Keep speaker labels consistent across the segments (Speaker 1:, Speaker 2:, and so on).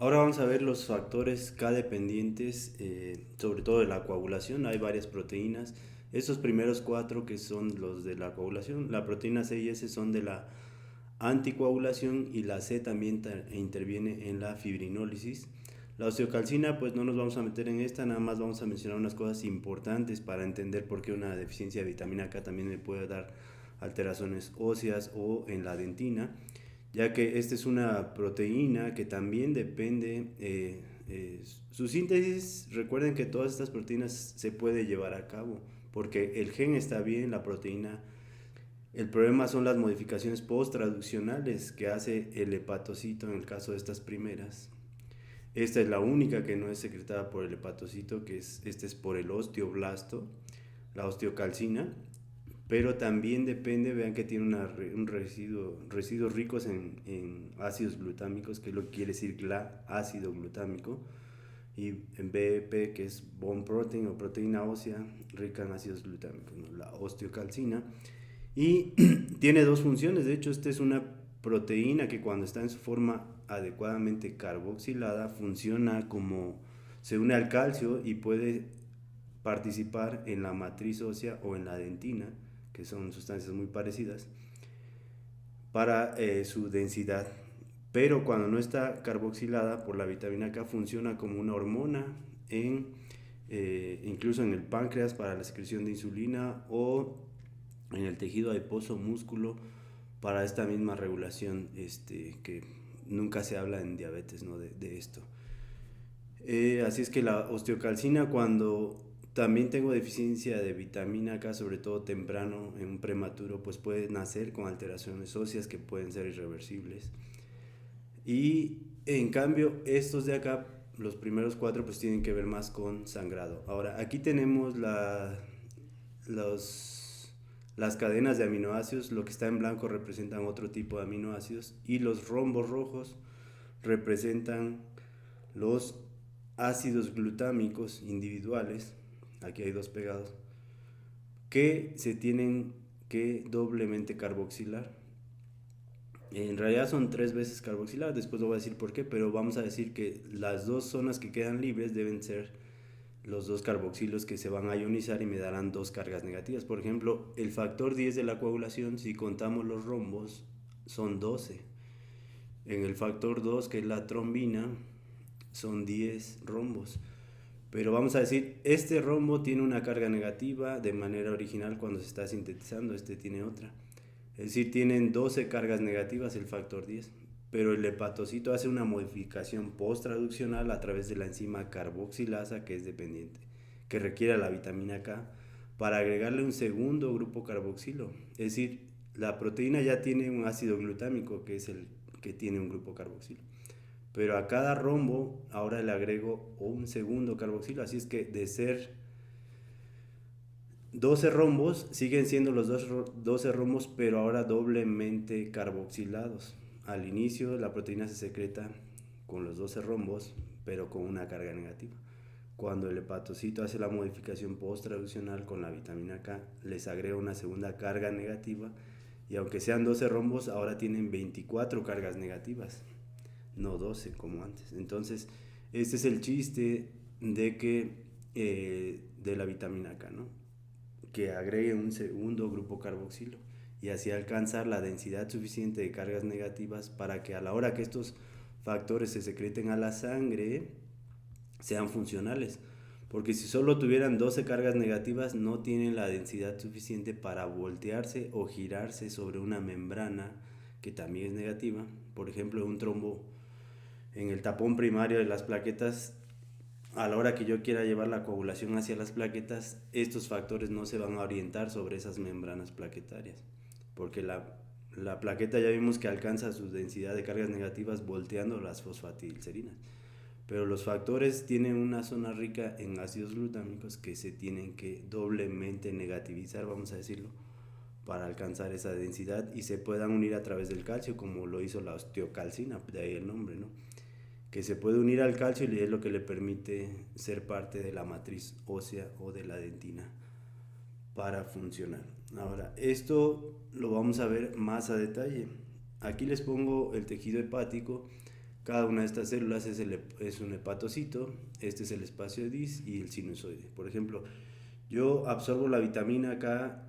Speaker 1: Ahora vamos a ver los factores K dependientes, sobre todo de la coagulación. Hay varias proteínas. Estos primeros cuatro que son los de la coagulación, la proteína C y S son de la anticoagulación y la C también interviene en la fibrinólisis. La osteocalcina, pues no nos vamos a meter en esta, nada más vamos a mencionar unas cosas importantes para entender por qué una deficiencia de vitamina K también le puede dar alteraciones óseas o en la dentina, ya que esta es una proteína que también depende, su síntesis, recuerden que todas estas proteínas se puede llevar a cabo, porque el gen está bien, la proteína, el problema son las modificaciones post-traduccionales que hace el hepatocito en el caso de estas primeras. Esta es la única que no es secretada por el hepatocito, este es por el osteoblasto, la osteocalcina, pero también depende, vean que tiene un residuos ricos en ácidos glutámicos, que es lo que quiere decir GLA, ácido glutámico, y en BEP, que es bone protein o proteína ósea rica en ácidos glutámicos, ¿no? La osteocalcina. Y tiene dos funciones, de hecho esta es una proteína que cuando está en su forma adecuadamente carboxilada funciona como, se une al calcio y puede participar en la matriz ósea o en la dentina, que son sustancias muy parecidas, para su densidad. Pero cuando no está carboxilada por la vitamina K funciona como una hormona incluso en el páncreas para la secreción de insulina o en el tejido adiposo músculo para esta misma regulación, que nunca se habla en diabetes, ¿no? de esto. Así es que la osteocalcina, cuando también tengo deficiencia de vitamina K, sobre todo temprano, en un prematuro, pues puede nacer con alteraciones óseas que pueden ser irreversibles. Y en cambio, estos de acá, los primeros cuatro, pues tienen que ver más con sangrado. Ahora, aquí tenemos las cadenas de aminoácidos. Lo que está en blanco representan otro tipo de aminoácidos y los rombos rojos representan los ácidos glutámicos individuales, aquí hay dos pegados, que se tienen que doblemente carboxilar. En realidad son tres veces carboxilar, después lo voy a decir por qué, pero vamos a decir que las dos zonas que quedan libres deben ser los dos carboxilos que se van a ionizar y me darán dos cargas negativas. Por ejemplo, el factor 10 de la coagulación, si contamos los rombos, son 12. En el factor 2, que es la trombina, son 10 rombos. Pero vamos a decir, este rombo tiene una carga negativa de manera original cuando se está sintetizando, este tiene otra. Es decir, tienen 12 cargas negativas el factor 10. Pero el hepatocito hace una modificación post-traduccional a través de la enzima carboxilasa, que es dependiente, que requiere la vitamina K, para agregarle un segundo grupo carboxilo. Es decir, la proteína ya tiene un ácido glutámico, que es el que tiene un grupo carboxilo. Pero a cada rombo ahora le agrego un segundo carboxilo, así es que de ser 12 rombos siguen siendo los 12 rombos, pero ahora doblemente carboxilados. Al inicio la proteína se secreta con los 12 rombos, pero con una carga negativa. Cuando el hepatocito hace la modificación post-traduccional con la vitamina K, les agrega una segunda carga negativa y aunque sean 12 rombos, ahora tienen 24 cargas negativas, no 12 como antes. Entonces, este es el chiste de que de la vitamina K, ¿no? Que agregue un segundo grupo carboxilo y así alcanzar la densidad suficiente de cargas negativas para que a la hora que estos factores se secreten a la sangre sean funcionales. Porque si solo tuvieran 12 cargas negativas no tienen la densidad suficiente para voltearse o girarse sobre una membrana que también es negativa. Por ejemplo, un trombo en el tapón primario de las plaquetas, a la hora que yo quiera llevar la coagulación hacia las plaquetas, estos factores no se van a orientar sobre esas membranas plaquetarias, porque la plaqueta ya vimos que alcanza su densidad de cargas negativas volteando las fosfatidilcerinas, pero los factores tienen una zona rica en ácidos glutámicos que se tienen que doblemente negativizar, vamos a decirlo, para alcanzar esa densidad y se puedan unir a través del calcio, como lo hizo la osteocalcina, de ahí el nombre, ¿no? Que se puede unir al calcio y es lo que le permite ser parte de la matriz ósea o de la dentina para funcionar. Ahora, esto lo vamos a ver más a detalle. Aquí les pongo el tejido hepático. Cada una de estas células es un hepatocito, este es el espacio Dis y el sinusoide. Por ejemplo, yo absorbo la vitamina K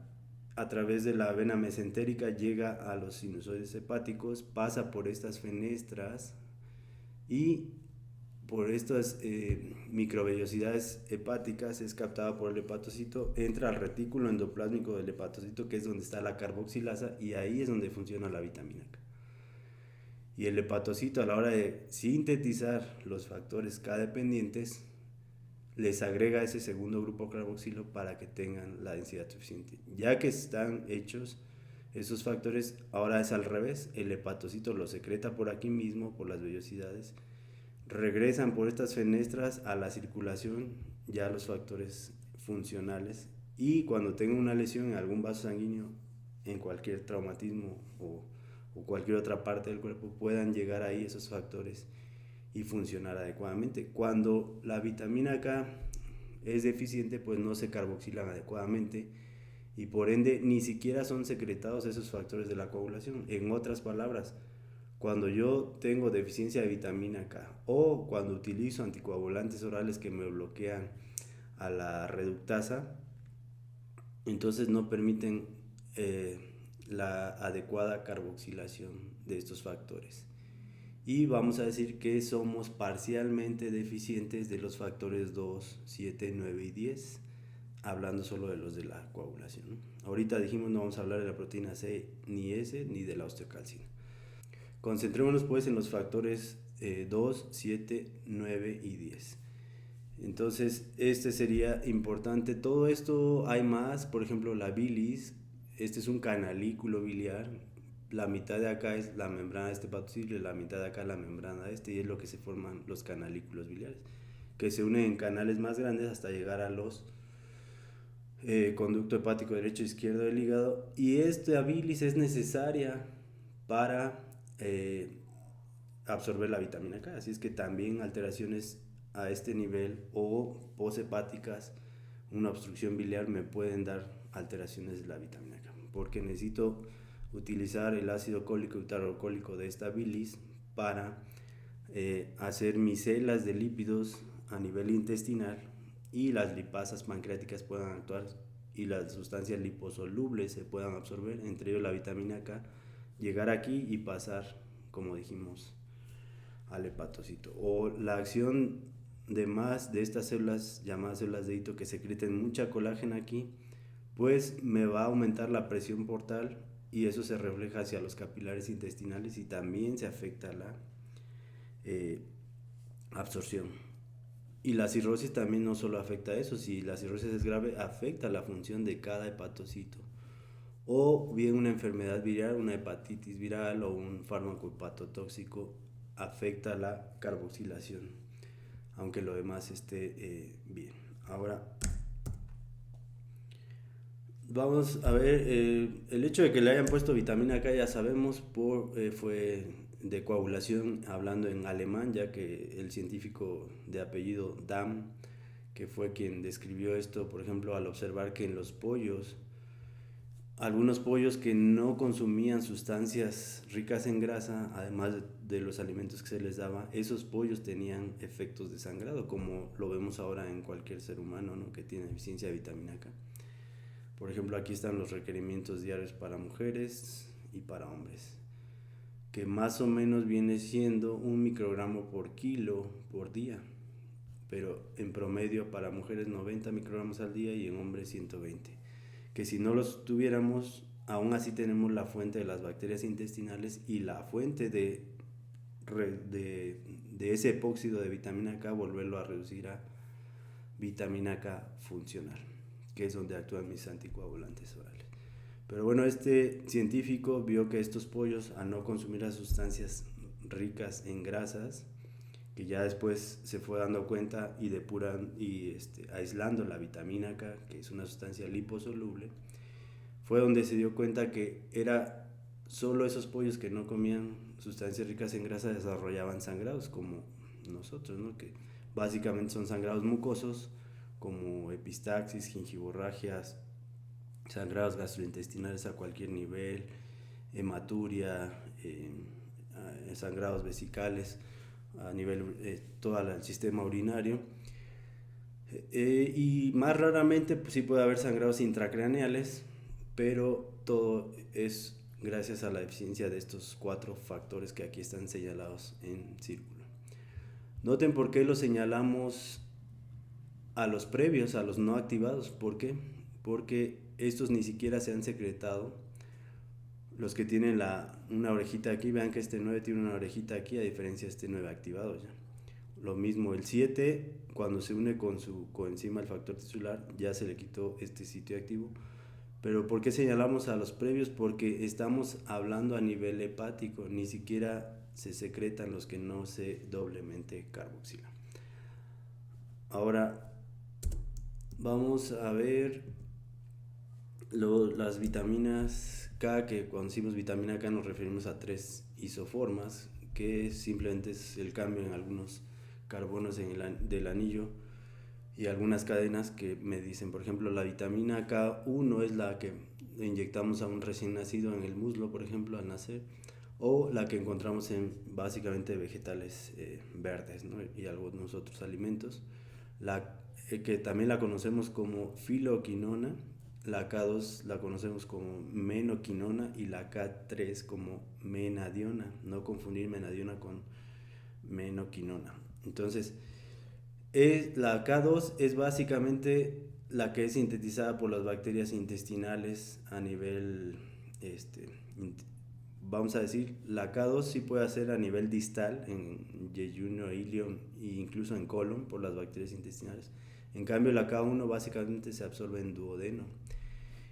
Speaker 1: a través de la vena mesentérica, llega a los sinusoides hepáticos, pasa por estas fenestras y por estas microvellosidades hepáticas es captada por el hepatocito, entra al retículo endoplásmico del hepatocito, que es donde está la carboxilasa, y ahí es donde funciona la vitamina K. Y el hepatocito, a la hora de sintetizar los factores K dependientes, les agrega ese segundo grupo carboxilo para que tengan la densidad suficiente. Ya que están hechos esos factores, ahora es al revés, el hepatocito los secreta por aquí mismo, por las vellosidades, regresan por estas fenestras a la circulación ya los factores funcionales, y cuando tenga una lesión en algún vaso sanguíneo, en cualquier traumatismo o cualquier otra parte del cuerpo, puedan llegar ahí esos factores y funcionar adecuadamente. Cuando la vitamina K es deficiente, pues no se carboxilan adecuadamente y por ende ni siquiera son secretados esos factores de la coagulación. En otras palabras, cuando yo tengo deficiencia de vitamina K o cuando utilizo anticoagulantes orales que me bloquean a la reductasa, entonces no permiten la adecuada carboxilación de estos factores. Y vamos a decir que somos parcialmente deficientes de los factores 2, 7, 9 y 10, hablando solo de los de la coagulación, ¿no? Ahorita dijimos no vamos a hablar de la proteína C ni S ni de la osteocalcina. Concentrémonos pues en los factores 2, 7, 9 y 10. Entonces este sería importante. Todo esto hay más, por ejemplo la bilis, este es un canalículo biliar. La mitad de acá es la membrana de este hepatocito y la mitad de acá la membrana de este, y es lo que se forman los canalículos biliares, que se unen en canales más grandes hasta llegar a los conducto hepático derecho e izquierdo del hígado, y esta bilis es necesaria para absorber la vitamina K, así es que también alteraciones a este nivel o poshepáticas, una obstrucción biliar, me pueden dar alteraciones de la vitamina K, porque necesito utilizar el ácido cólico y tarocólico de esta bilis para hacer micelas de lípidos a nivel intestinal y las lipasas pancreáticas puedan actuar y las sustancias liposolubles se puedan absorber, entre ellos la vitamina K, llegar aquí y pasar, como dijimos, al hepatocito. O la acción de más de estas células llamadas células de hito que secreten mucha colágena aquí, pues me va a aumentar la presión portal y eso se refleja hacia los capilares intestinales y también se afecta la absorción. Y la cirrosis también no solo afecta eso, si la cirrosis es grave, afecta la función de cada hepatocito. O bien una enfermedad viral, una hepatitis viral o un fármaco hepatotóxico afecta la carboxilación, aunque lo demás esté bien. Ahora, vamos a ver, el hecho de que le hayan puesto vitamina K ya sabemos, fue de coagulación, hablando en alemán, ya que el científico de apellido Damm, que fue quien describió esto, por ejemplo, al observar que en los pollos, algunos pollos que no consumían sustancias ricas en grasa, además de los alimentos que se les daba, esos pollos tenían efectos de sangrado, como lo vemos ahora en cualquier ser humano, ¿no?, que tiene deficiencia de vitamina K. Por ejemplo, aquí están los requerimientos diarios para mujeres y para hombres, que más o menos viene siendo 1 microgramo por kilo por día, pero en promedio para mujeres 90 microgramos al día y en hombres 120, que si no los tuviéramos, aún así tenemos la fuente de las bacterias intestinales y la fuente de ese epóxido de vitamina K, volverlo a reducir a vitamina K funcional, que es donde actúan mis anticoagulantes orales. Pero bueno, este científico vio que estos pollos, al no consumir las sustancias ricas en grasas, que ya después se fue dando cuenta y depurando y aislando la vitamina K, que es una sustancia liposoluble, fue donde se dio cuenta que era solo esos pollos que no comían sustancias ricas en grasa desarrollaban sangrados como nosotros, ¿no?, que básicamente son sangrados mucosos como epistaxis, gingivorragias, sangrados gastrointestinales a cualquier nivel, hematuria, sangrados vesicales. a nivel todo el sistema urinario. Y más raramente pues, sí puede haber sangrados intracraneales, pero todo es gracias a la deficiencia de estos 4 factores que aquí están señalados en círculo. Noten por qué los señalamos a los previos, a los no activados. ¿Por qué? Porque estos ni siquiera se han secretado. Los que tienen una orejita aquí, vean que este 9 tiene una orejita aquí, a diferencia de este 9 activado ya. Lo mismo el 7, cuando se une con su coenzima el factor tisular, ya se le quitó este sitio activo. Pero ¿por qué señalamos a los previos? Porque estamos hablando a nivel hepático, ni siquiera se secretan los que no se doblemente carboxilan. Ahora vamos a ver las vitaminas K, que cuando decimos vitamina K nos referimos a 3 isoformas, que simplemente es el cambio en algunos carbonos del anillo y algunas cadenas que me dicen, por ejemplo, la vitamina K1 es la que inyectamos a un recién nacido en el muslo, por ejemplo, al nacer, o la que encontramos en básicamente vegetales verdes, ¿no? Y algunos otros alimentos. Que también la conocemos como filoquinona, la K2 la conocemos como menoquinona y la K3 como menadiona, no confundir menadiona con menoquinona. Entonces, la K2 es básicamente la que es sintetizada por las bacterias intestinales a nivel, vamos a decir, la K2 sí puede hacer a nivel distal en yeyuno, ilion e incluso en colon por las bacterias intestinales. En cambio la K1 básicamente se absorbe en duodeno.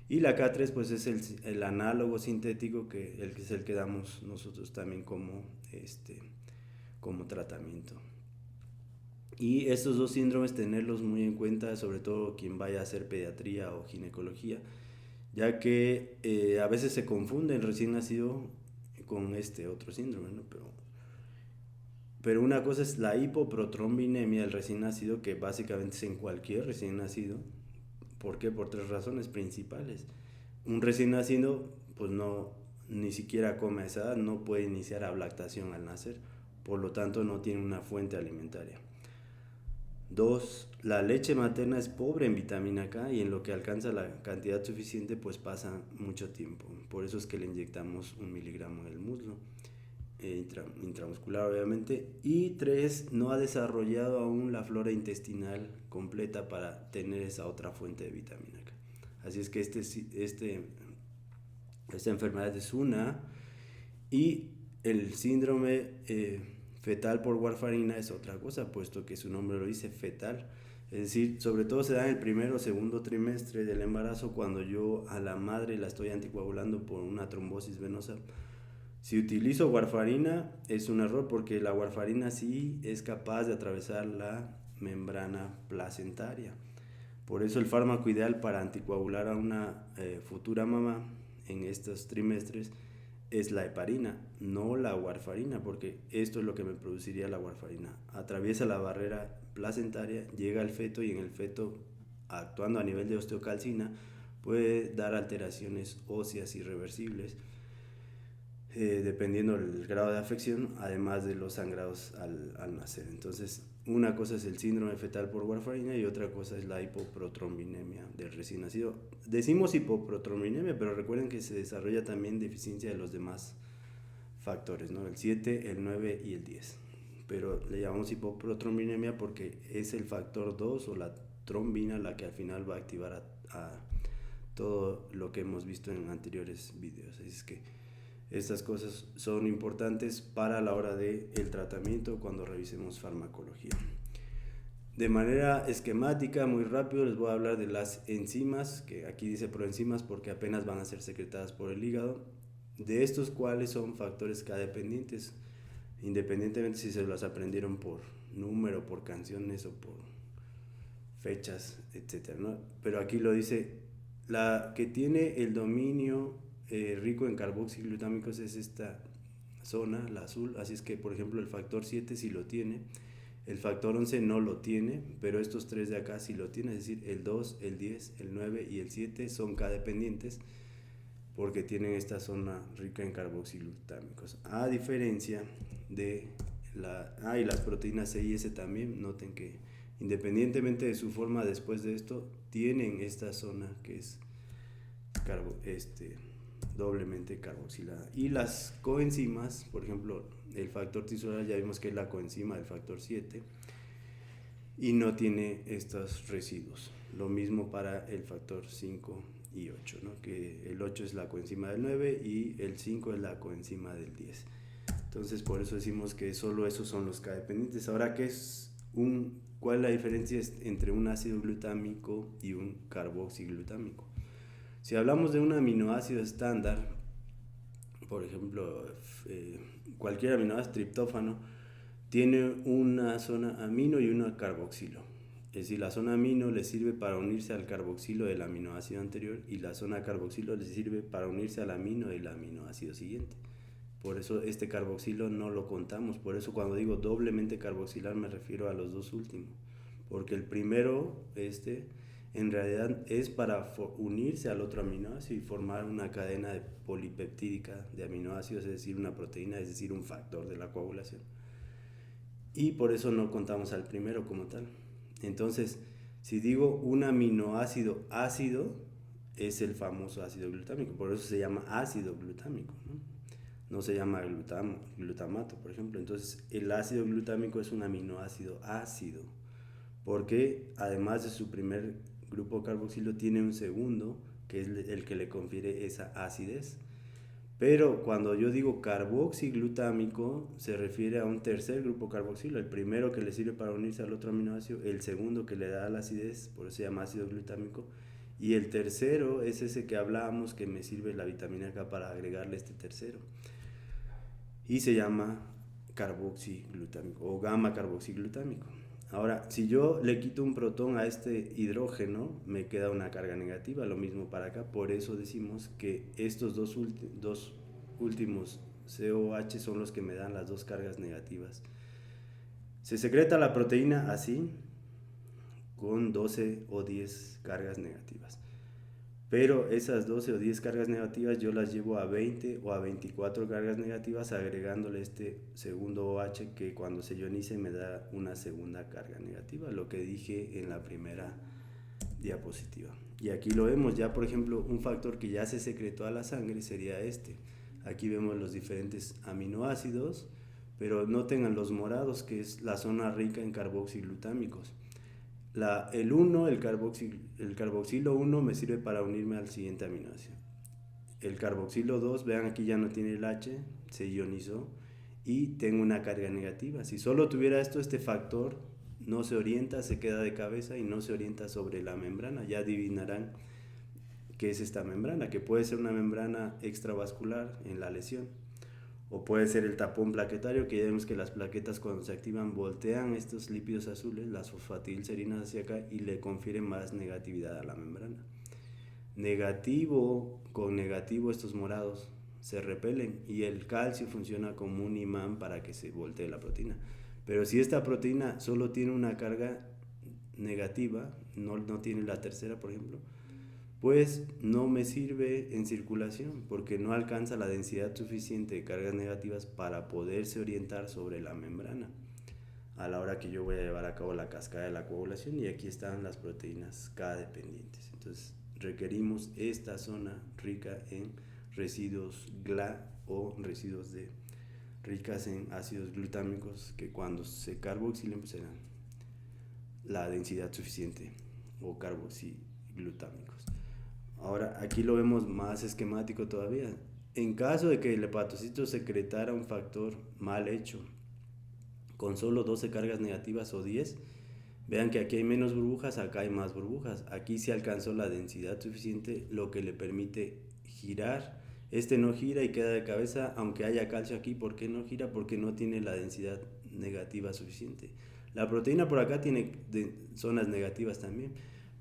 Speaker 1: Y la K3 pues es el análogo sintético que es el que damos nosotros también como tratamiento. Y estos 2 síndromes tenerlos muy en cuenta, sobre todo quien vaya a hacer pediatría o ginecología, ya que a veces se confunde el recién nacido con este otro síndrome, ¿no? Pero una cosa es la hipoprotrombinemia del recién nacido, que básicamente es en cualquier recién nacido. ¿Por qué? Por 3 razones principales. Un recién nacido pues ni siquiera come a esa edad, no puede iniciar a lactación al nacer, por lo tanto no tiene una fuente alimentaria. 2, la leche materna es pobre en vitamina K y en lo que alcanza la cantidad suficiente pues pasa mucho tiempo. Por eso es que le inyectamos 1 miligramo en el muslo, intramuscular obviamente. Y 3, no ha desarrollado aún la flora intestinal completa para tener esa otra fuente de vitamina K. Así es que esta enfermedad es una, y el síndrome fetal por warfarina es otra cosa, puesto que su nombre lo dice, fetal. Es decir, sobre todo se da en el primero o segundo trimestre del embarazo, cuando yo a la madre la estoy anticoagulando por una trombosis venosa. Si utilizo warfarina es un error, porque la warfarina sí es capaz de atravesar la membrana placentaria. Por eso el fármaco ideal para anticoagular a una futura mamá en estos trimestres es la heparina, no la warfarina, porque esto es lo que me produciría la warfarina. Atraviesa la barrera placentaria, llega al feto y en el feto, actuando a nivel de osteocalcina, puede dar alteraciones óseas irreversibles, dependiendo del grado de afección, además de los sangrados al nacer. Entonces, una cosa es el síndrome fetal por warfarina y otra cosa es la hipoprotrombinemia del recién nacido. Decimos hipoprotrombinemia, pero recuerden que se desarrolla también deficiencia de los demás factores, ¿no? El 7, el 9 y el 10. Pero le llamamos hipoprotrombinemia porque es el factor 2 o la trombina la que al final va a activar a todo lo que hemos visto en anteriores videos. Así es que estas cosas son importantes para la hora del tratamiento cuando revisemos farmacología. De manera esquemática, muy rápido, les voy a hablar de las enzimas, que aquí dice proenzimas porque apenas van a ser secretadas por el hígado. De estos, cuáles son factores K dependientes, independientemente si se los aprendieron por número, por canciones o por fechas, etc., ¿no? Pero aquí lo dice, la que tiene el dominio rico en carboxiglutámicos es esta zona, la azul. Así es que, por ejemplo, el factor 7 sí lo tiene, el factor 11 no lo tiene, pero estos 3 de acá sí lo tienen, es decir, el 2, el 10, el 9 y el 7 son K dependientes porque tienen esta zona rica en carboxiglutámicos, a diferencia de y las proteínas C y S también, noten que independientemente de su forma después de esto, tienen esta zona que es doblemente carboxilada. Y las coenzimas, por ejemplo, el factor tisular ya vimos que es la coenzima del factor 7 y no tiene estos residuos. Lo mismo para el factor 5 y 8, ¿no? Que el 8 es la coenzima del 9 y el 5 es la coenzima del 10. Entonces, por eso decimos que solo esos son los K-dependientes. Ahora, ¿cuál es la diferencia entre un ácido glutámico y un carboxiglutámico? Si hablamos de un aminoácido estándar, por ejemplo, cualquier aminoácido, triptófano, tiene una zona amino y una carboxilo. Es decir, la zona amino le sirve para unirse al carboxilo del aminoácido anterior y la zona carboxilo le sirve para unirse al amino del aminoácido siguiente. Por eso este carboxilo no lo contamos. Por eso cuando digo doblemente carboxilar me refiero a los dos últimos. Porque el primero, en realidad es para unirse al otro aminoácido y formar una cadena polipeptídica de aminoácidos, es decir, una proteína, es decir, un factor de la coagulación. Y por eso no contamos al primero como tal. Entonces, si digo un aminoácido ácido, es el famoso ácido glutámico, por eso se llama ácido glutámico, no se llama glutamato, por ejemplo. Entonces, el ácido glutámico es un aminoácido ácido, porque además de su primer grupo carboxilo, tiene un segundo, que es el que le confiere esa acidez. Pero cuando yo digo carboxiglutámico, se refiere a un tercer grupo carboxilo, el primero que le sirve para unirse al otro aminoácido, el segundo que le da la acidez, por eso se llama ácido glutámico, y el tercero es ese que hablábamos que me sirve la vitamina K para agregarle este tercero, y se llama carboxiglutámico o gamma carboxiglutámico. Ahora, si yo le quito un protón a este hidrógeno, me queda una carga negativa, lo mismo para acá. Por eso decimos que estos dos últimos COH son los que me dan las dos cargas negativas. Se secreta la proteína así, con 12 o 10 cargas negativas. Pero esas 12 o 10 cargas negativas yo las llevo a 20 o a 24 cargas negativas agregándole este segundo OH que cuando se ionice me da una segunda carga negativa, lo que dije en la primera diapositiva. Y aquí lo vemos ya, por ejemplo, un factor que ya se secretó a la sangre sería este. Aquí vemos los diferentes aminoácidos, pero no tengan los morados, que es la zona rica en carboxiglutámicos. El carboxilo 1 me sirve para unirme al siguiente aminoácido. El carboxilo 2, vean aquí ya no tiene el H, se ionizó y tengo una carga negativa. Si solo tuviera este factor no se orienta, se queda de cabeza y no se orienta sobre la membrana. Ya adivinarán qué es esta membrana, que puede ser una membrana extravascular en la lesión. O puede ser el tapón plaquetario, que ya vemos que las plaquetas cuando se activan voltean estos lípidos azules, las fosfatidilserinas hacia acá y le confieren más negatividad a la membrana. Negativo con negativo estos morados se repelen y el calcio funciona como un imán para que se voltee la proteína. Pero si esta proteína solo tiene una carga negativa, no tiene la tercera por ejemplo, pues no me sirve en circulación porque no alcanza la densidad suficiente de cargas negativas para poderse orientar sobre la membrana a la hora que yo voy a llevar a cabo la cascada de la coagulación. Y aquí están las proteínas K dependientes. Entonces requerimos esta zona rica en residuos GLA o residuos ricas en ácidos glutámicos que cuando se carboxilen pues serán la densidad suficiente o carboxiglutámicos. Ahora aquí lo vemos más esquemático todavía. En caso de que el hepatocito secretara un factor mal hecho con solo 12 cargas negativas o 10, vean que aquí hay menos burbujas, acá hay más burbujas. Aquí se alcanzó la densidad suficiente, lo que le permite girar. Este no gira y queda de cabeza, aunque haya calcio aquí. ¿Por qué no gira? Porque no tiene la densidad negativa suficiente. La proteína por acá tiene zonas negativas también,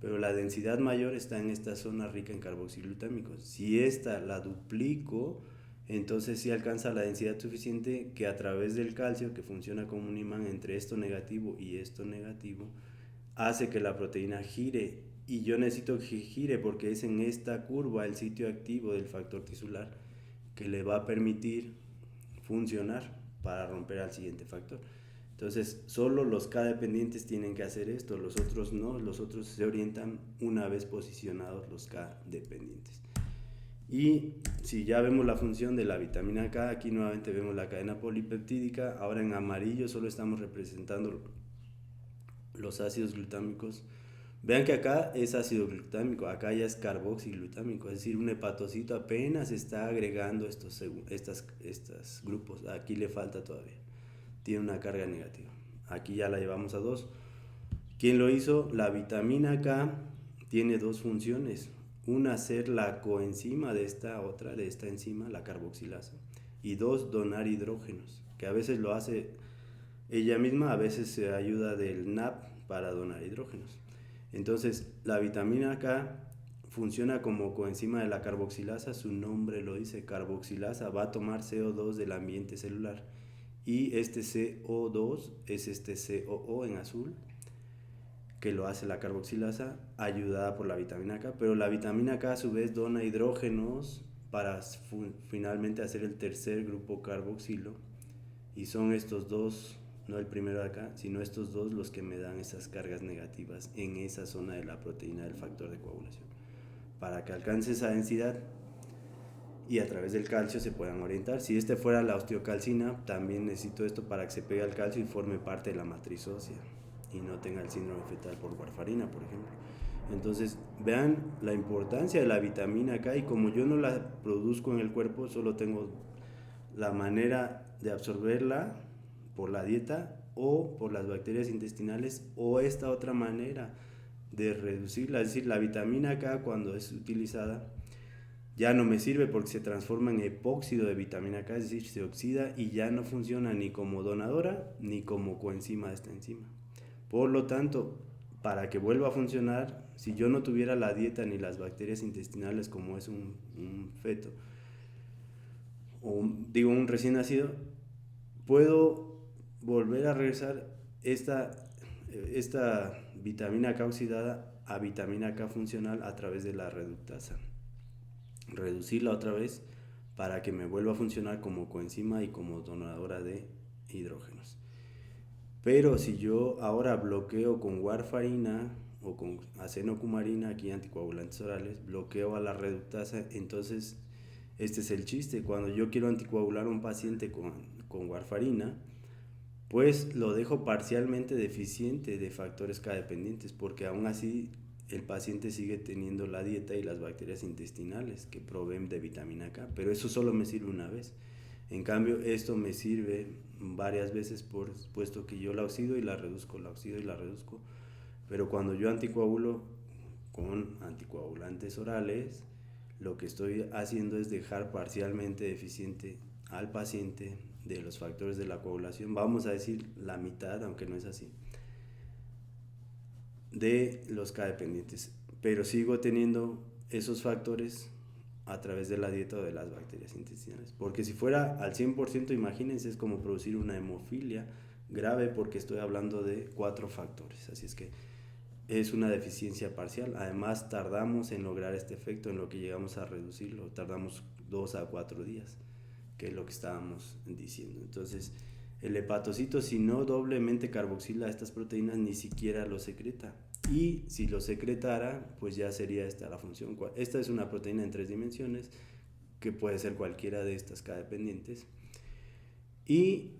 Speaker 1: pero la densidad mayor está en esta zona rica en carboxiglutámicos. Si esta la duplico, entonces sí alcanza la densidad suficiente que a través del calcio, que funciona como un imán entre esto negativo y esto negativo, hace que la proteína gire. Y yo necesito que gire porque es en esta curva el sitio activo del factor tisular que le va a permitir funcionar. para romper al siguiente factor. Entonces, solo los K dependientes tienen que hacer esto, los otros no, los otros se orientan una vez posicionados los K dependientes. Y si ya vemos la función de la vitamina K, aquí nuevamente vemos la cadena polipeptídica. Ahora en amarillo solo estamos representando los ácidos glutámicos. Vean que acá es ácido glutámico, acá ya es carboxiglutámico, es decir, un hepatocito apenas está agregando estos grupos. Aquí le falta todavía, tiene una carga negativa. Aquí ya la llevamos a 2. ¿Quién lo hizo? La vitamina K tiene dos funciones. Una, ser la coenzima de esta enzima, la carboxilasa. Y 2, donar hidrógenos, que a veces lo hace ella misma, a veces se ayuda del NAP para donar hidrógenos. Entonces, la vitamina K funciona como coenzima de la carboxilasa, su nombre lo dice, carboxilasa, va a tomar CO2 del ambiente celular. Y este CO2 es este COO en azul, que lo hace la carboxilasa, ayudada por la vitamina K, pero la vitamina K a su vez dona hidrógenos para finalmente hacer el tercer grupo carboxilo, y son estos dos, no el primero de acá, sino estos dos los que me dan esas cargas negativas en esa zona de la proteína del factor de coagulación. Para que alcance esa densidad y a través del calcio se puedan orientar. Si este fuera la osteocalcina, también necesito esto para que se pegue al calcio y forme parte de la matriz ósea y no tenga el síndrome fetal por warfarina, por ejemplo. Entonces, vean la importancia de la vitamina K, y como yo no la produzco en el cuerpo, solo tengo la manera de absorberla por la dieta o por las bacterias intestinales, o esta otra manera de reducirla, es decir, la vitamina K cuando es utilizada ya no me sirve porque se transforma en epóxido de vitamina K, es decir, se oxida y ya no funciona ni como donadora ni como coenzima de esta enzima. Por lo tanto, para que vuelva a funcionar, si yo no tuviera la dieta ni las bacterias intestinales como es un feto, o un recién nacido, puedo volver a regresar esta vitamina K oxidada a vitamina K funcional a través de la reductasa. Reducirla otra vez para que me vuelva a funcionar como coenzima y como donadora de hidrógenos. Pero si yo ahora bloqueo con warfarina o con acenocumarina, aquí anticoagulantes orales, bloqueo a la reductasa, entonces este es el chiste. Cuando yo quiero anticoagular a un paciente con warfarina, pues lo dejo parcialmente deficiente de factores K dependientes, porque aún así el paciente sigue teniendo la dieta y las bacterias intestinales que proveen de vitamina K, pero eso solo me sirve una vez. En cambio, esto me sirve varias veces, puesto que yo la oxido y la reduzco, pero cuando yo anticoagulo con anticoagulantes orales, lo que estoy haciendo es dejar parcialmente deficiente al paciente de los factores de la coagulación, vamos a decir la mitad, aunque no es así, de los K dependientes, pero sigo teniendo esos factores a través de la dieta o de las bacterias intestinales, porque si fuera al 100%, imagínense, es como producir una hemofilia grave, porque estoy hablando de 4 factores, así es que es una deficiencia parcial. Además, tardamos en lograr este efecto, en lo que llegamos a reducirlo, tardamos 2 a 4 días, que es lo que estábamos diciendo. Entonces, el hepatocito, si no doblemente carboxila estas proteínas, ni siquiera lo secreta. Y si lo secretara, pues ya sería esta la función. Esta es una proteína en 3 dimensiones, que puede ser cualquiera de estas K dependientes. Y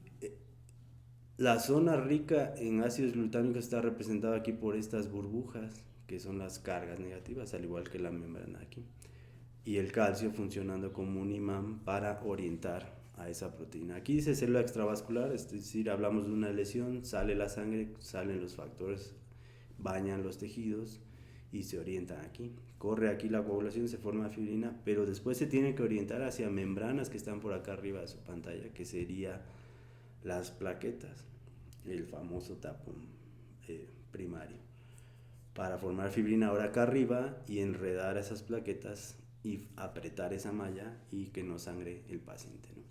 Speaker 1: la zona rica en ácidos glutámicos está representada aquí por estas burbujas, que son las cargas negativas, al igual que la membrana aquí. Y el calcio funcionando como un imán para orientar a esa proteína. Aquí dice célula extravascular, es decir, hablamos de una lesión, sale la sangre, salen los factores, bañan los tejidos y se orientan aquí. Corre aquí la coagulación, se forma fibrina, pero después se tiene que orientar hacia membranas que están por acá arriba de su pantalla, que serían las plaquetas, el famoso tapón primario, para formar fibrina ahora acá arriba y enredar esas plaquetas y apretar esa malla y que no sangre el paciente, ¿no?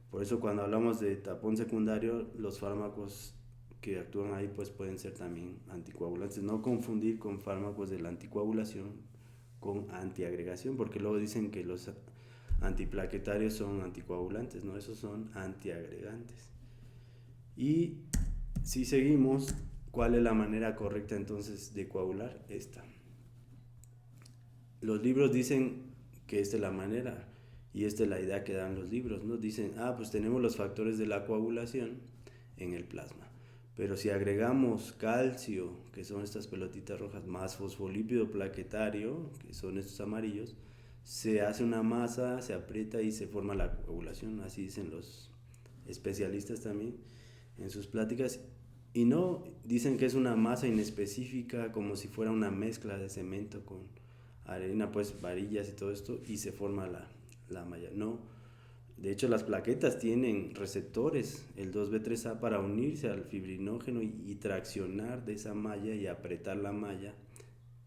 Speaker 1: Por eso cuando hablamos de tapón secundario, los fármacos que actúan ahí pues pueden ser también anticoagulantes. No confundir con fármacos de la anticoagulación con antiagregación, porque luego dicen que los antiplaquetarios son anticoagulantes, ¿no? Esos son antiagregantes. Y si seguimos, ¿cuál es la manera correcta entonces de coagular? Esta. Los libros dicen que esta es la manera, y esta es la idea que dan los libros, ¿no? Dicen, pues tenemos los factores de la coagulación en el plasma, pero si agregamos calcio, que son estas pelotitas rojas, más fosfolípido plaquetario, que son estos amarillos, se hace una masa, se aprieta y se forma la coagulación. Así dicen los especialistas también en sus pláticas, y no dicen que es una masa inespecífica, como si fuera una mezcla de cemento con arena, pues varillas y todo esto, y se forma la malla. No, de hecho las plaquetas tienen receptores, el 2B3A, para unirse al fibrinógeno y traccionar de esa malla y apretar la malla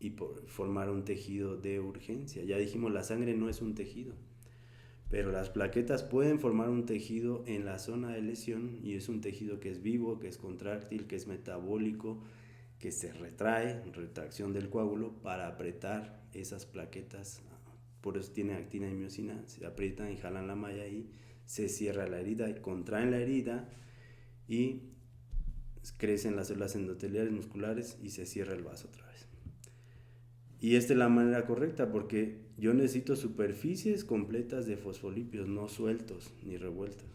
Speaker 1: y formar un tejido de urgencia. Ya dijimos, la sangre no es un tejido, pero las plaquetas pueden formar un tejido en la zona de lesión, y es un tejido que es vivo, que es contráctil, que es metabólico, que se retrae, retracción del coágulo, para apretar esas plaquetas. Por eso tiene actina y miosina, se aprietan y jalan la malla y se cierra la herida, y contraen la herida y crecen las células endoteliales musculares y se cierra el vaso otra vez. Y esta es la manera correcta, porque yo necesito superficies completas de fosfolípidos, no sueltos ni revueltos.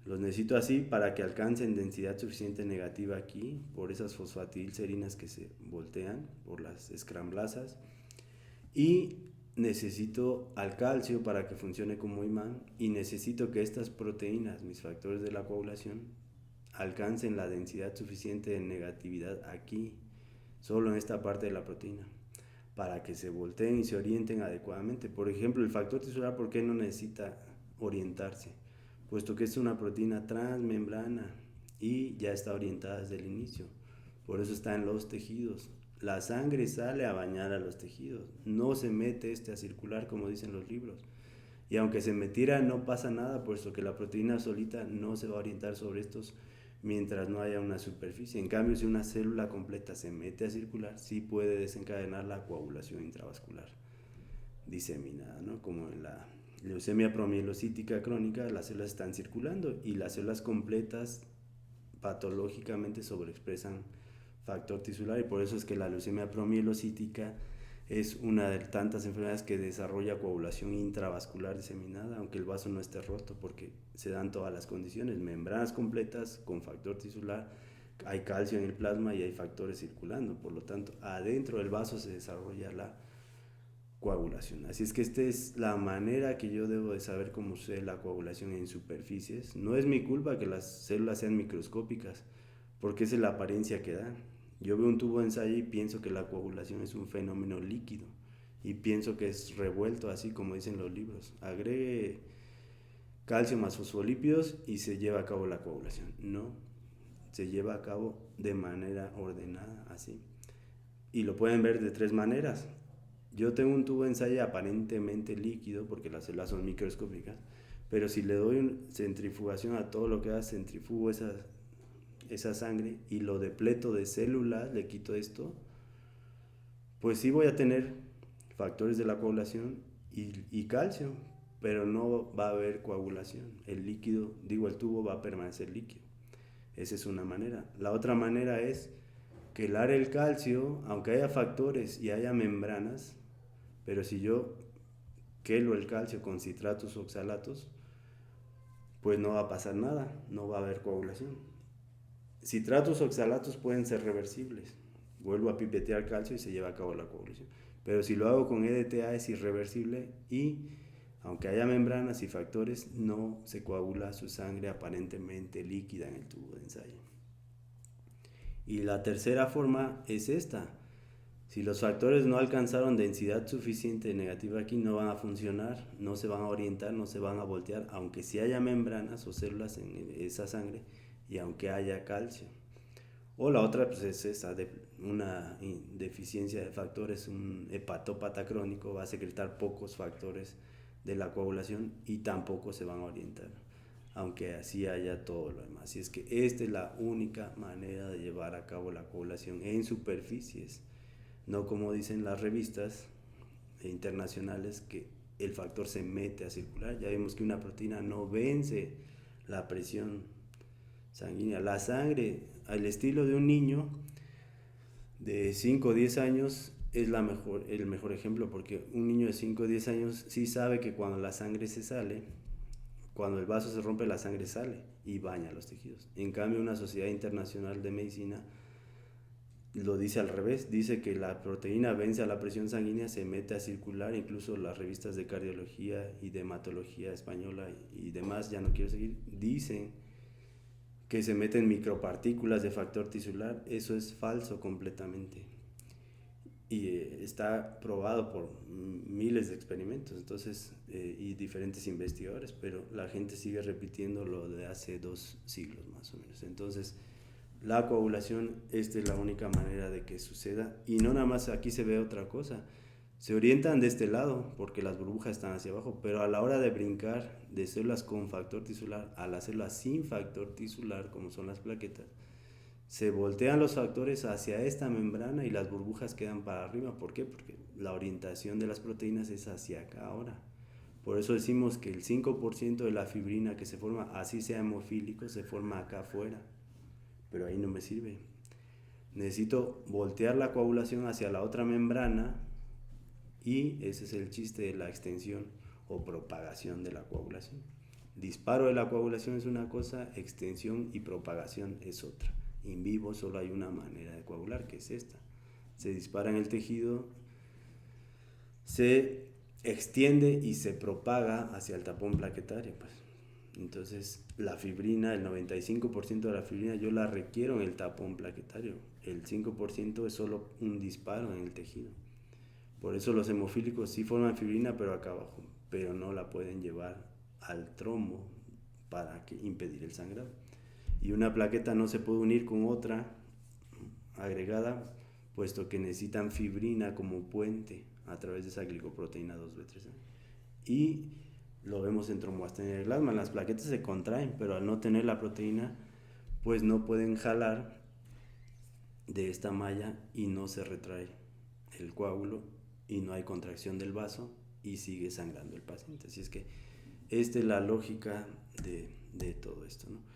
Speaker 1: Los necesito así para que alcancen densidad suficiente negativa aquí, por esas fosfatidilserinas que se voltean, por las escramblasas. Y necesito al calcio para que funcione como imán, y necesito que estas proteínas, mis factores de la coagulación, alcancen la densidad suficiente de negatividad aquí, solo en esta parte de la proteína, para que se volteen y se orienten adecuadamente. Por ejemplo, el factor tisular, ¿por qué no necesita orientarse? Puesto que es una proteína transmembrana y ya está orientada desde el inicio. Por eso está en los tejidos. La sangre sale a bañar a los tejidos, no se mete a circular, como dicen los libros. Y aunque se metiera, no pasa nada, puesto que la proteína solita no se va a orientar sobre estos mientras no haya una superficie. En cambio, si una célula completa se mete a circular, sí puede desencadenar la coagulación intravascular diseminada, ¿no? Como en la leucemia promielocítica crónica, las células están circulando y las células completas patológicamente sobreexpresan factor tisular, y por eso es que la leucemia promielocítica es una de tantas enfermedades que desarrolla coagulación intravascular diseminada, aunque el vaso no esté roto, porque se dan todas las condiciones: membranas completas con factor tisular, hay calcio en el plasma y hay factores circulando, por lo tanto adentro del vaso se desarrolla la coagulación. Así es que esta es la manera que yo debo de saber cómo sucede la coagulación en superficies. No es mi culpa que las células sean microscópicas, porque esa es la apariencia que dan. Yo veo un tubo de ensayo y pienso que la coagulación es un fenómeno líquido, y pienso que es revuelto, así como dicen los libros: agregue calcio más fosfolípidos y se lleva a cabo la coagulación. No, se lleva a cabo de manera ordenada, así. Y lo pueden ver de tres maneras. Yo tengo un tubo de ensayo aparentemente líquido, porque las células son microscópicas, pero si le doy centrifugación a todo lo que da, centrifugo esa sangre y lo depleto de células, le quito esto, pues sí voy a tener factores de la coagulación y calcio, pero no va a haber coagulación. El líquido, el tubo va a permanecer líquido. Esa es una manera. La otra manera es quelar el calcio, aunque haya factores y haya membranas, pero si yo quelo el calcio con citratos o oxalatos, pues no va a pasar nada, no va a haber coagulación. Citratos o oxalatos pueden ser reversibles. Vuelvo a pipetear calcio y se lleva a cabo la coagulación. Pero si lo hago con EDTA es irreversible, y aunque haya membranas y factores, no se coagula su sangre aparentemente líquida en el tubo de ensayo. Y la tercera forma es esta: si los factores no alcanzaron densidad suficiente negativa aquí, no van a funcionar, no se van a orientar, no se van a voltear, aunque sí haya membranas o células en esa sangre y aunque haya calcio. O la otra, pues, es esa, una deficiencia de factores. Un hepatópata crónico va a secretar pocos factores de la coagulación y tampoco se van a orientar, aunque así haya todo lo demás. Así es que esta es la única manera de llevar a cabo la coagulación en superficies, no como dicen las revistas internacionales, que el factor se mete a circular. Ya vemos que una proteína no vence la presión sanguínea. La sangre, al estilo de un niño de 5 o 10 años, es el mejor ejemplo, porque un niño de 5 o 10 años sí sabe que cuando la sangre se sale, cuando el vaso se rompe, la sangre sale y baña los tejidos. En cambio, una sociedad internacional de medicina lo dice al revés, dice que la proteína vence a la presión sanguínea, se mete a circular. Incluso las revistas de cardiología y de hematología española y demás, ya no quiero seguir, dicen que se meten micropartículas de factor tisular. Eso es falso completamente y está probado por miles de experimentos, entonces, y diferentes investigadores, pero la gente sigue repitiendo lo de hace 2 siglos más o menos. Entonces, la coagulación, esta es la única manera de que suceda. Y no nada más aquí se ve otra cosa, se orientan de este lado porque las burbujas están hacia abajo, pero a la hora de brincar de células con factor tisular a las células sin factor tisular, como son las plaquetas, se voltean los factores hacia esta membrana y las burbujas quedan para arriba. ¿Por qué? Porque la orientación de las proteínas es hacia acá ahora. Por eso decimos que el 5% de la fibrina que se forma, así sea hemofílico, se forma acá afuera. Pero ahí no me sirve. Necesito voltear la coagulación hacia la otra membrana, y ese es el chiste de la extensión o propagación de la coagulación. Disparo de la coagulación es una cosa, extensión y propagación es otra. En vivo solo hay una manera de coagular, que es esta. Se dispara en el tejido, se extiende y se propaga hacia el tapón plaquetario, pues. Entonces, la fibrina, el 95% de la fibrina yo la requiero en el tapón plaquetario. El 5% es solo un disparo en el tejido. Por eso los hemofílicos sí forman fibrina, pero acá abajo, pero no la pueden llevar al trombo para impedir el sangrado. Y una plaqueta no se puede unir con otra agregada, puesto que necesitan fibrina como puente a través de esa glicoproteína 2B3. Y lo vemos en tromboastenia del plasma. Las plaquetas se contraen, pero al no tener la proteína, pues no pueden jalar de esta malla y no se retrae el coágulo y no hay contracción del vaso y sigue sangrando el paciente. Así es que esta es la lógica de todo esto, ¿no?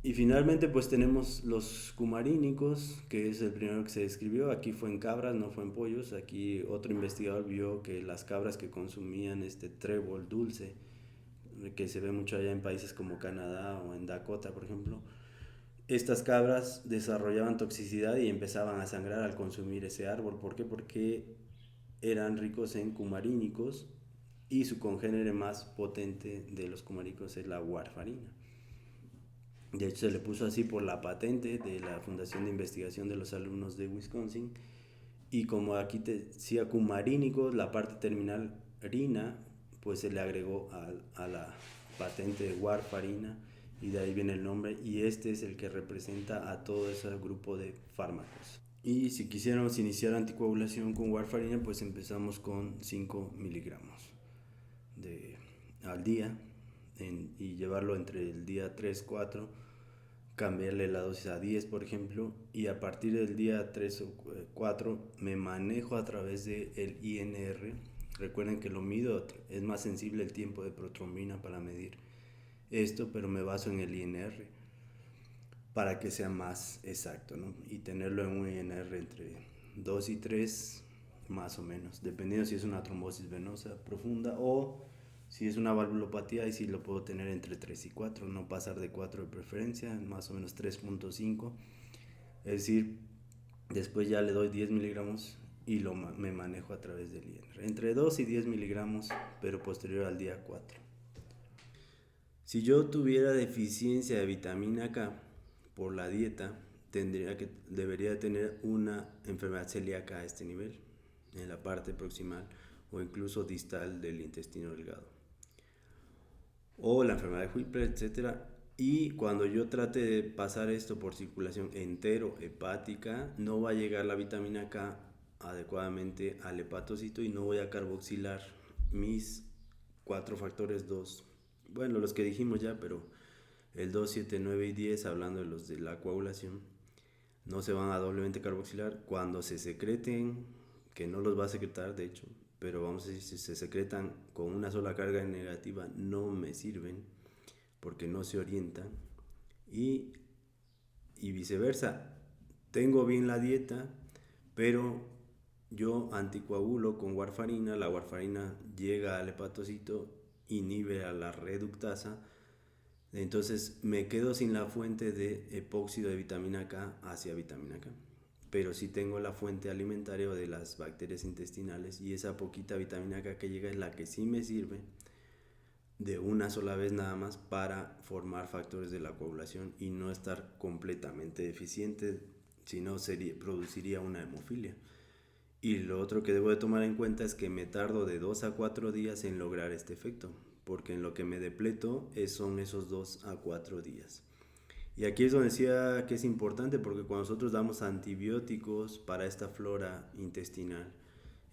Speaker 1: Y finalmente pues tenemos los cumarínicos, que es el primero que se describió. Aquí fue en cabras, no fue en pollos. Aquí otro investigador vio que las cabras que consumían este trébol dulce, que se ve mucho allá en países como Canadá o en Dakota, por ejemplo, estas cabras desarrollaban toxicidad y empezaban a sangrar al consumir ese árbol. ¿Por qué? Porque eran ricos en cumarínicos y su congénere más potente de los cumarínicos es la warfarina. De hecho, se le puso así por la patente de la Fundación de Investigación de los Alumnos de Wisconsin. Y como aquí decía cumarínicos, la parte terminal rina, pues se le agregó a la patente de warfarina y de ahí viene el nombre. Y este es el que representa a todo ese grupo de fármacos. Y si quisiéramos iniciar anticoagulación con warfarina, pues empezamos con 5 miligramos al día y llevarlo entre el día 3-4, cambiarle la dosis a 10, por ejemplo, y a partir del día 3 o 4 me manejo a través del INR. Recuerden que lo mido, es más sensible el tiempo de protrombina para medir esto, pero me baso en el INR para que sea más exacto, ¿no? Y tenerlo en un INR entre 2 y 3 más o menos, dependiendo si es una trombosis venosa profunda o si es una valvulopatía, y si lo puedo tener entre 3 y 4, no pasar de 4 de preferencia, más o menos 3.5. Es decir, después ya le doy 10 miligramos y me manejo a través del INR. Entre 2 y 10 miligramos, pero posterior al día 4. Si yo tuviera deficiencia de vitamina K por la dieta, debería tener una enfermedad celíaca a este nivel, en la parte proximal o incluso distal del intestino delgado, o la enfermedad de Whipple, etcétera. Y cuando yo trate de pasar esto por circulación enterohepática, no va a llegar la vitamina K adecuadamente al hepatocito y no voy a carboxilar mis 4 factores 2. Bueno, los que dijimos ya, pero el 2, 7, 9 y 10, hablando de los de la coagulación, no se van a doblemente carboxilar. Cuando se secreten, que no los va a secretar de hecho, pero vamos a decir, si se secretan con una sola carga negativa, no me sirven porque no se orientan. Y, y viceversa, tengo bien la dieta, pero yo anticoagulo con warfarina, la warfarina llega al hepatocito, inhibe a la reductasa, entonces me quedo sin la fuente de epóxido de vitamina K hacia vitamina K. Pero sí tengo la fuente alimentaria de las bacterias intestinales, y esa poquita vitamina K que llega es la que sí me sirve de una sola vez nada más para formar factores de la coagulación y no estar completamente deficiente, si no produciría una hemofilia. Y lo otro que debo de tomar en cuenta es que me tardo de 2 a 4 días en lograr este efecto, porque en lo que me depleto son esos 2 a 4 días. Y aquí es donde decía que es importante, porque cuando nosotros damos antibióticos para esta flora intestinal,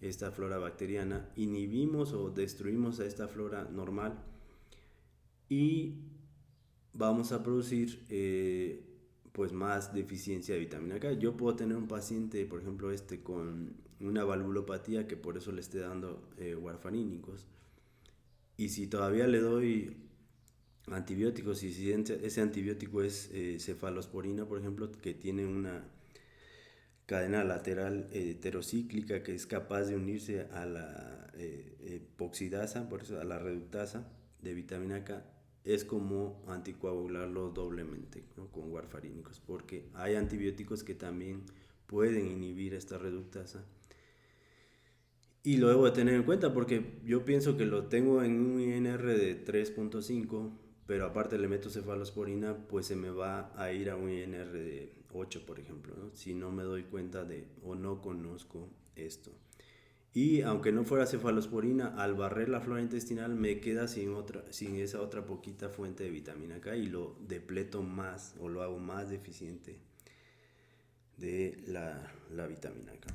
Speaker 1: esta flora bacteriana, inhibimos o destruimos a esta flora normal y vamos a producir pues más deficiencia de vitamina K. Yo puedo tener un paciente, por ejemplo, con una valvulopatía, que por eso le esté dando warfarínicos, y si todavía le doy antibióticos, y si ese antibiótico es cefalosporina, por ejemplo, que tiene una cadena lateral heterocíclica que es capaz de unirse a la epoxidasa, por eso a la reductasa de vitamina K, es como anticoagularlo doblemente, ¿no? Con warfarínicos, porque hay antibióticos que también pueden inhibir esta reductasa. Y lo debo de tener en cuenta porque yo pienso que lo tengo en un INR de 3.5, pero aparte le meto cefalosporina, pues se me va a ir a un INR de 8, por ejemplo, ¿no? Si no me doy cuenta de o no conozco esto. Y aunque no fuera cefalosporina, al barrer la flora intestinal me queda sin esa otra poquita fuente de vitamina K, y lo depleto más o lo hago más deficiente de la vitamina K.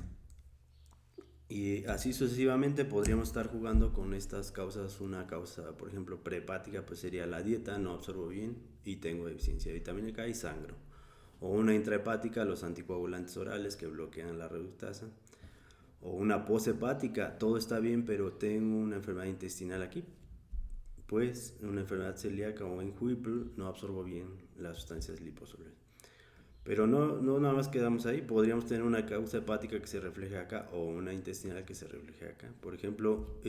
Speaker 1: Y así sucesivamente podríamos estar jugando con estas causas. Una causa, por ejemplo, prehepática, pues sería la dieta, no absorbo bien y tengo deficiencia de vitamina K y sangro. O una intrahepática, los anticoagulantes orales que bloquean la reductasa. O una poshepática, todo está bien, pero tengo una enfermedad intestinal aquí. Pues una enfermedad celíaca o en Whipple, no absorbo bien las sustancias liposolubles. Pero no nada más quedamos ahí, podríamos tener una causa hepática que se refleje acá o una intestinal que se refleje acá. Por ejemplo,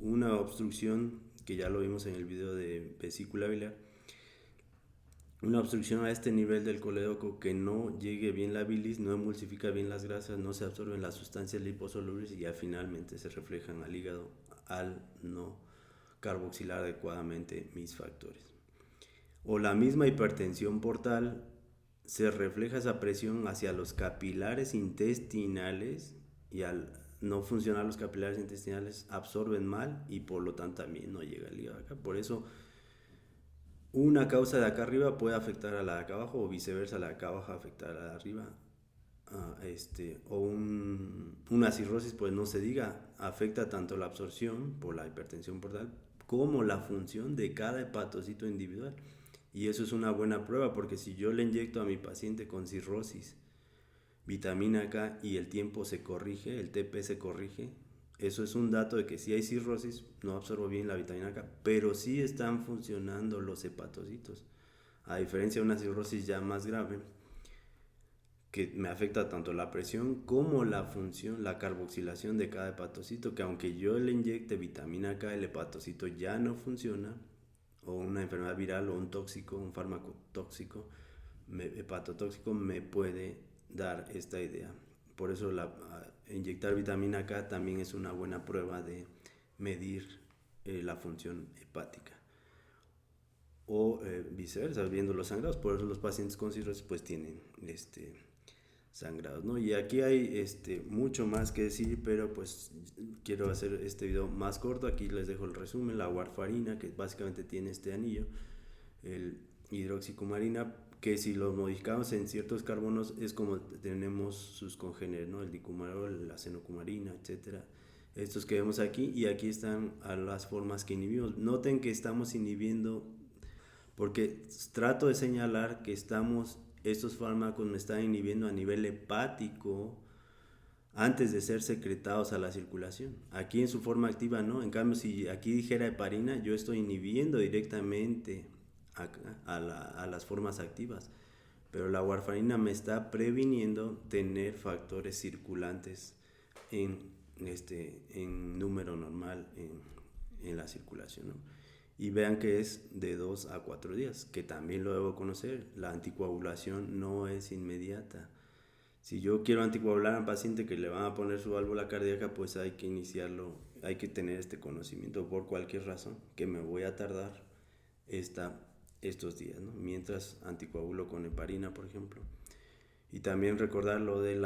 Speaker 1: una obstrucción, que ya lo vimos en el video de vesícula biliar, una obstrucción a este nivel del colédoco, que no llegue bien la bilis, no emulsifica bien las grasas, no se absorben las sustancias liposolubles y ya finalmente se reflejan al hígado al no carboxilar adecuadamente mis factores. O la misma hipertensión portal, se refleja esa presión hacia los capilares intestinales, y al no funcionar los capilares intestinales absorben mal y por lo tanto también no llega el hígado acá. Por eso una causa de acá arriba puede afectar a la de acá abajo, o viceversa, la de acá abajo afectar a la de arriba. O una cirrosis, pues no se diga, afecta tanto la absorción por la hipertensión portal como la función de cada hepatocito individual. Y eso es una buena prueba, porque si yo le inyecto a mi paciente con cirrosis vitamina K y el tiempo se corrige, el TP se corrige, eso es un dato de que si hay cirrosis no absorbo bien la vitamina K, pero sí están funcionando los hepatocitos. A diferencia de una cirrosis ya más grave, que me afecta tanto la presión como la función, la carboxilación de cada hepatocito, que aunque yo le inyecte vitamina K, el hepatocito ya no funciona, o una enfermedad viral o un tóxico, un fármaco tóxico, hepatotóxico, me puede dar esta idea. Por eso inyectar vitamina K también es una buena prueba de medir la función hepática. O viceversa, viendo los sangrados. Por eso los pacientes con cirrosis pues tienen sangrados, ¿no? Y aquí hay mucho más que decir, pero pues quiero hacer este video más corto. Aquí les dejo el resumen. La warfarina, que básicamente tiene este anillo, el hidroxicumarina, que si lo modificamos en ciertos carbonos es como tenemos sus congéneres, ¿no? El dicumarol, la acenocumarina, etcétera. Estos que vemos aquí, y aquí están a las formas que inhibimos. Noten que estamos inhibiendo, porque trato de señalar que estos fármacos me están inhibiendo a nivel hepático, antes de ser secretados a la circulación. Aquí en su forma activa no. En cambio, si aquí dijera heparina, yo estoy inhibiendo directamente a las formas activas. Pero la warfarina me está previniendo tener factores circulantes en, en número normal en la circulación, ¿no? Y vean que es de 2 a 4 días, que también lo debo conocer. La anticoagulación no es inmediata. Si yo quiero anticoagular a un paciente que le van a poner su válvula cardíaca, pues hay que iniciarlo, hay que tener este conocimiento por cualquier razón, que me voy a tardar esta, estos días, ¿no? Mientras anticoagulo con heparina, por ejemplo. Y también recordar lo de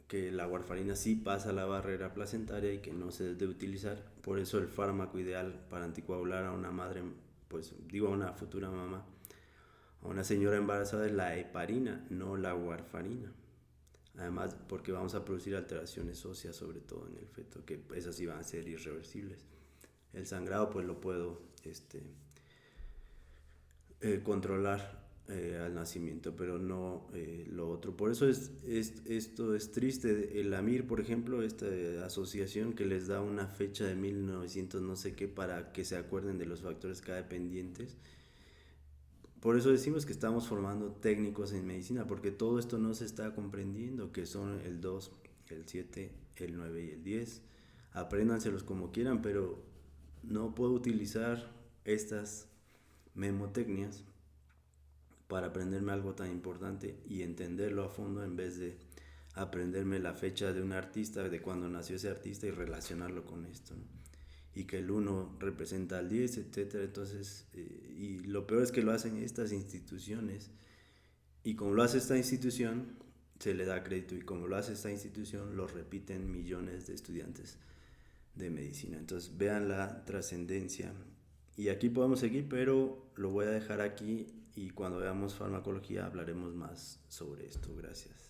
Speaker 1: que la warfarina sí pasa la barrera placentaria y que no se debe utilizar. Por eso el fármaco ideal para anticoagular a una madre, pues digo a una futura mamá, a una señora embarazada es la heparina, no la warfarina. Además, porque vamos a producir alteraciones óseas, sobre todo en el feto, que esas sí van a ser irreversibles. El sangrado, pues lo puedo controlar al nacimiento, pero no lo otro. Por eso esto es triste. El AMIR, por ejemplo, esta asociación que les da una fecha de 1900 no sé qué para que se acuerden de los factores K dependientes. Por eso decimos que estamos formando técnicos en medicina, porque todo esto no se está comprendiendo, que son el 2, el 7, el 9 y el 10. Apréndanselos como quieran, pero no puedo utilizar estas memotecnias para aprenderme algo tan importante y entenderlo a fondo en vez de aprenderme la fecha de un artista, de cuando nació ese artista y relacionarlo con esto, ¿no? Y que el 1 representa al 10, etcétera. Entonces, y lo peor es que lo hacen estas instituciones, y como lo hace esta institución, se le da crédito, y como lo hace esta institución, lo repiten millones de estudiantes de medicina. Entonces, vean la trascendencia. Y aquí podemos seguir, pero lo voy a dejar aquí y cuando veamos farmacología hablaremos más sobre esto. Gracias.